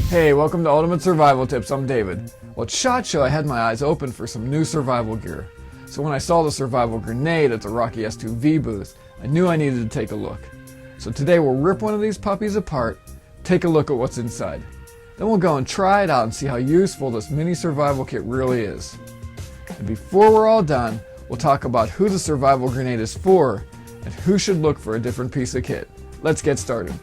Hey, welcome to Ultimate Survival Tips. I'm David. Well, at SHOT Show, I had my eyes open for some new survival gear. So when I saw the survival grenade at the Rocky S2V booth, I knew I needed to take a look. So today we'll rip one of these puppies apart, take a look at what's inside. Then we'll go and try it out and see how useful this mini survival kit really is. And before we're all done, we'll talk about who the survival grenade is for and who should look for a different piece of kit. Let's get started.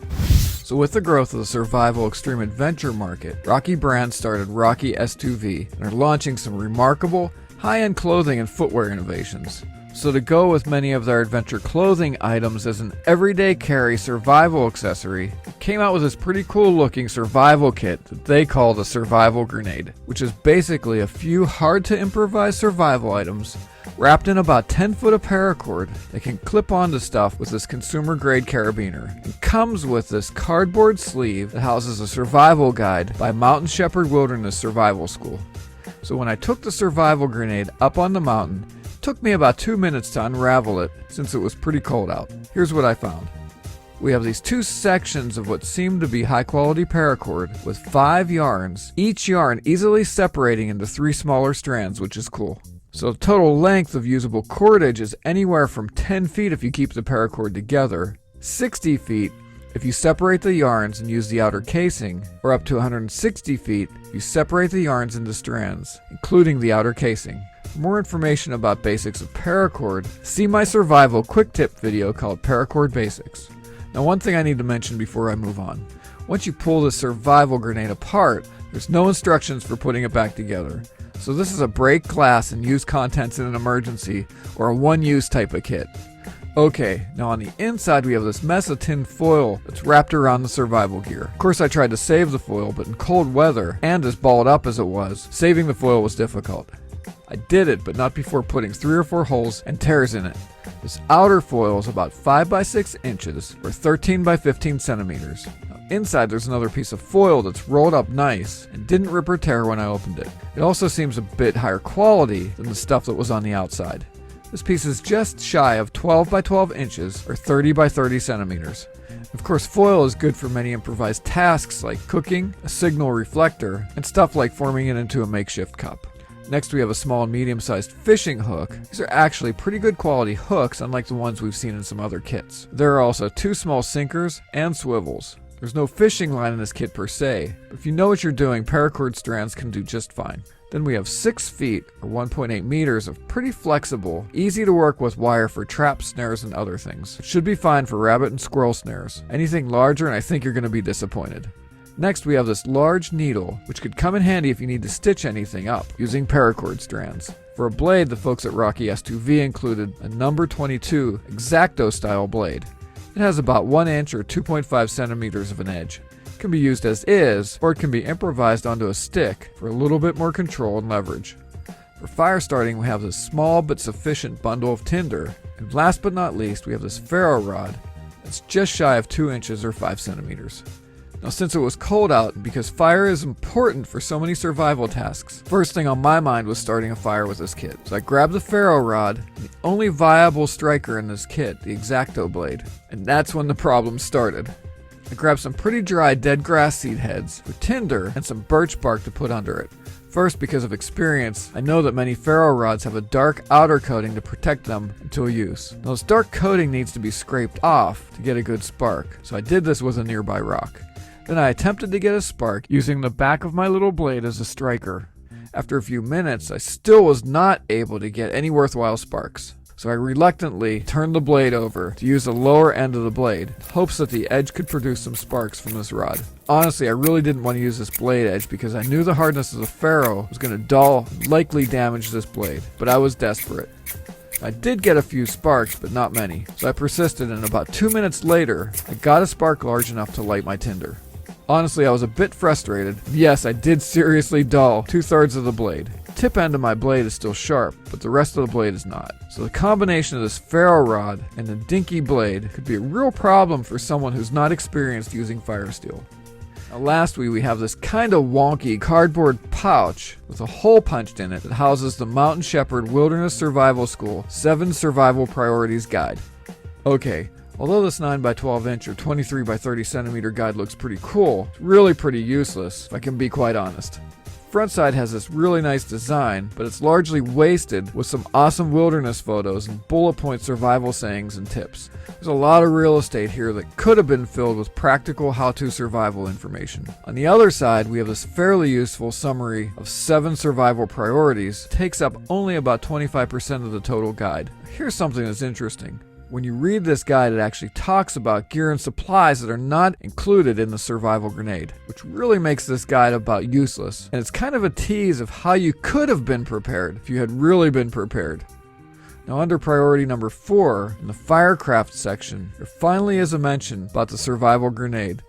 So with the growth of the survival extreme adventure market, Rocky Brands started Rocky S2V and are launching some remarkable high-end clothing and footwear innovations. So to go with many of their adventure clothing items as an everyday carry survival accessory, they came out with this pretty cool looking survival kit that they call the Survival Grenade, which is basically a few hard to improvise survival items wrapped in about 10 foot of paracord that can clip onto stuff with this consumer grade carabiner. It comes with this cardboard sleeve that houses a survival guide by Mountain Shepherd Wilderness Survival School. So when I took the survival grenade up on the mountain, it took me about 2 minutes to unravel it since it was pretty cold out. Here's what I found. We have these two sections of what seem to be high quality paracord with 5 yarns, each yarn easily separating into 3 smaller strands, which is cool. So the total length of usable cordage is anywhere from 10 feet if you keep the paracord together, 60 feet if you separate the yarns and use the outer casing, or up to 160 feet if you separate the yarns into strands, including the outer casing. For more information about basics of paracord, see my survival quick tip video called Paracord Basics. Now one thing I need to mention before I move on. Once you pull the survival grenade apart, there's no instructions for putting it back together. So this is a break glass and use contents in an emergency, or a one-use type of kit. Okay, now on the inside we have this mess of tin foil that's wrapped around the survival gear. Of course I tried to save the foil, but in cold weather, and as balled up as it was, saving the foil was difficult. I did it, but not before putting 3 or 4 holes and tears in it. This outer foil is about 5 by 6 inches, or 13 by 15 centimeters. Inside there's another piece of foil that's rolled up nice and didn't rip or tear when I opened it. It also seems a bit higher quality than the stuff that was on the outside. This piece is just shy of 12 by 12 inches or 30 by 30 centimeters. Of course, foil is good for many improvised tasks like cooking, a signal reflector, and stuff like forming it into a makeshift cup. Next we have a small and medium-sized fishing hook. These are actually pretty good quality hooks, unlike the ones we've seen in some other kits. There are also 2 small sinkers and swivels. There's no fishing line in this kit per se, but if you know what you're doing, paracord strands can do just fine. Then we have 6 feet or 1.8 meters of pretty flexible, easy to work with wire for traps, snares, and other things. It should be fine for rabbit and squirrel snares. Anything larger and I think you're going to be disappointed. Next we have this large needle, which could come in handy if you need to stitch anything up using paracord strands. For a blade, the folks at Rocky S2V included a number 22 X-Acto style blade. It has about 1 inch or 2.5 centimeters of an edge. It can be used as is, or it can be improvised onto a stick for a little bit more control and leverage. For fire starting, we have this small but sufficient bundle of tinder. And last but not least, we have this ferro rod that's just shy of 2 inches or 5 centimeters. Now since it was cold out, and because fire is important for so many survival tasks, first thing on my mind was starting a fire with this kit. So I grabbed the ferro rod, and the only viable striker in this kit, the X-Acto blade. And that's when the problem started. I grabbed some pretty dry dead grass seed heads with tinder and some birch bark to put under it. First, because of experience, I know that many ferro rods have a dark outer coating to protect them until use. Now this dark coating needs to be scraped off to get a good spark, so I did this with a nearby rock. Then I attempted to get a spark using the back of my little blade as a striker. After a few minutes, I still was not able to get any worthwhile sparks. So I reluctantly turned the blade over to use the lower end of the blade, in hopes that the edge could produce some sparks from this rod. Honestly, I really didn't want to use this blade edge because I knew the hardness of the ferro was going to dull and likely damage this blade, but I was desperate. I did get a few sparks, but not many, so I persisted, and about 2 minutes later, I got a spark large enough to light my tinder. Honestly, I was a bit frustrated. Yes, I did seriously dull 2/3 of the blade. The tip end of my blade is still sharp, but the rest of the blade is not. So the combination of this ferro rod and the dinky blade could be a real problem for someone who's not experienced using fire steel. Now lastly, we have this kind of wonky cardboard pouch with a hole punched in it that houses the Mountain Shepherd Wilderness Survival School 7 Survival Priorities Guide. Okay, Although this 9x12 inch or 23x30 centimeter guide looks pretty cool, it's really pretty useless, if I can be quite honest. Front side has this really nice design, but it's largely wasted with some awesome wilderness photos and bullet point survival sayings and tips. There's a lot of real estate here that could have been filled with practical how-to survival information. On the other side, we have this fairly useful summary of 7 survival priorities. It takes up only about 25% of the total guide. Here's something that's interesting. When you read this guide, it actually talks about gear and supplies that are not included in the survival grenade, which really makes this guide about useless. And it's kind of a tease of how you could have been prepared if you had really been prepared. Now, under priority number 4, in the firecraft section, there finally is a mention about the survival grenade.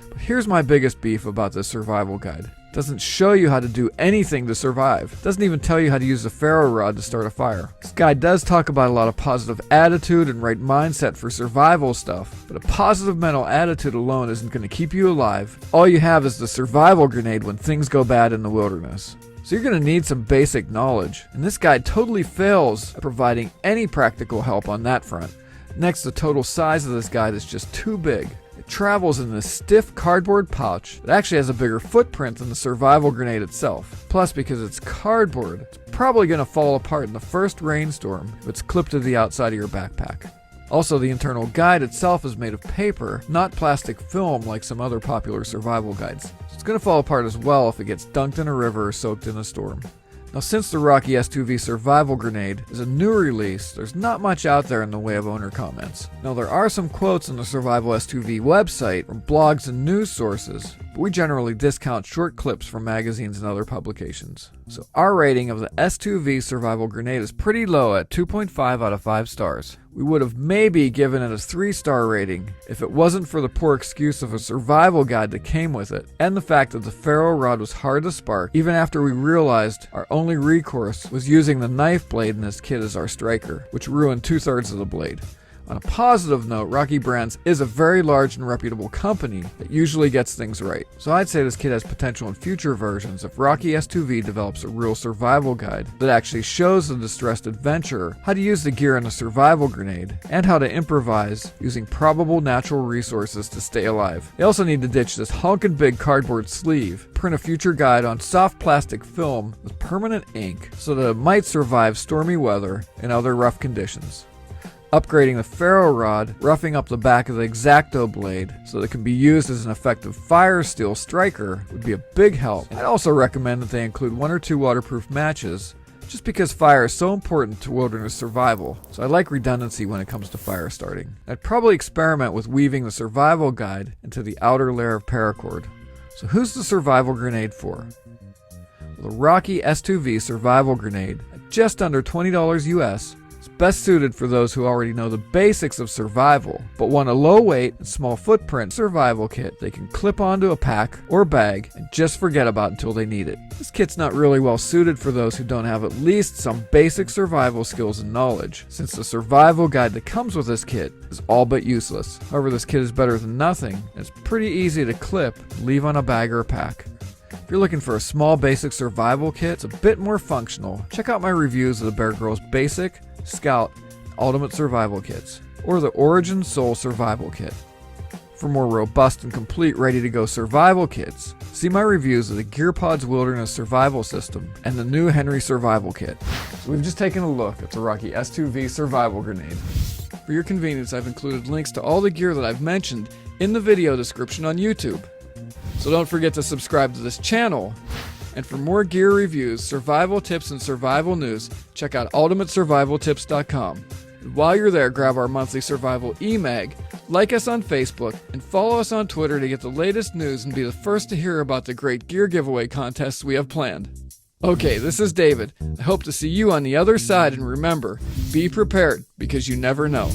But here's my biggest beef about this survival guide. It doesn't show you how to do anything to survive. It doesn't even tell you how to use the ferro rod to start a fire. This guide does talk about a lot of positive attitude and right mindset for survival stuff, but a positive mental attitude alone isn't going to keep you alive. All you have is the survival grenade when things go bad in the wilderness. So you're going to need some basic knowledge, and this guide totally fails at providing any practical help on that front. Next, the total size of this guide is just too big. It travels in this stiff cardboard pouch that actually has a bigger footprint than the survival grenade itself. Plus, because it's cardboard, it's probably going to fall apart in the first rainstorm if it's clipped to the outside of your backpack. Also, the internal guide itself is made of paper, not plastic film like some other popular survival guides. So it's going to fall apart as well if it gets dunked in a river or soaked in a storm. Now, since the Rocky S2V Survival Grenade is a new release, there's not much out there in the way of owner comments. Now, there are some quotes on the Survival S2V website from blogs and news sources, but we generally discount short clips from magazines and other publications. So our rating of the S2V Survival Grenade is pretty low at 2.5 out of 5 stars. We would have maybe given it a 3-star rating if it wasn't for the poor excuse of a survival guide that came with it, and the fact that the ferro rod was hard to spark even after we realized our only recourse was using the knife blade in this kit as our striker, which ruined 2/3 of the blade. On a positive note, Rocky Brands is a very large and reputable company that usually gets things right. So I'd say this kit has potential in future versions if Rocky S2V develops a real survival guide that actually shows the distressed adventurer how to use the gear in a survival grenade and how to improvise using probable natural resources to stay alive. They also need to ditch this honkin' big cardboard sleeve, print a future guide on soft plastic film with permanent ink so that it might survive stormy weather and other rough conditions. Upgrading the ferro rod, roughing up the back of the X-Acto blade so that it can be used as an effective fire steel striker would be a big help. I'd also recommend that they include 1 or 2 waterproof matches, just because fire is so important to wilderness survival, so I like redundancy when it comes to fire starting. I'd probably experiment with weaving the survival guide into the outer layer of paracord. So who's the survival grenade for? Well, the Rocky S2V Survival Grenade, at just under $20 US, best suited for those who already know the basics of survival, but want a low weight and small footprint survival kit they can clip onto a pack or bag and just forget about until they need it. This kit's not really well suited for those who don't have at least some basic survival skills and knowledge, since the survival guide that comes with this kit is all but useless. However, this kit is better than nothing, and it's pretty easy to clip and leave on a bag or a pack. If you're looking for a small basic survival kit, it's a bit more functional. Check out my reviews of the Bear Grylls Basic, Scout, and Ultimate Survival Kits, or the Origin Soul Survival Kit. For more robust and complete ready-to-go survival kits, see my reviews of the GearPods Wilderness Survival System and the new Henry Survival Kit. So we've just taken a look at the Rocky S2V Survival Grenade. For your convenience, I've included links to all the gear that I've mentioned in the video description on YouTube. So don't forget to subscribe to this channel. And for more gear reviews, survival tips, and survival news, check out ultimatesurvivaltips.com. And while you're there, grab our monthly survival e-mag, like us on Facebook, and follow us on Twitter to get the latest news and be the first to hear about the great gear giveaway contests we have planned. Okay, this is David. I hope to see you on the other side, and remember, be prepared because you never know.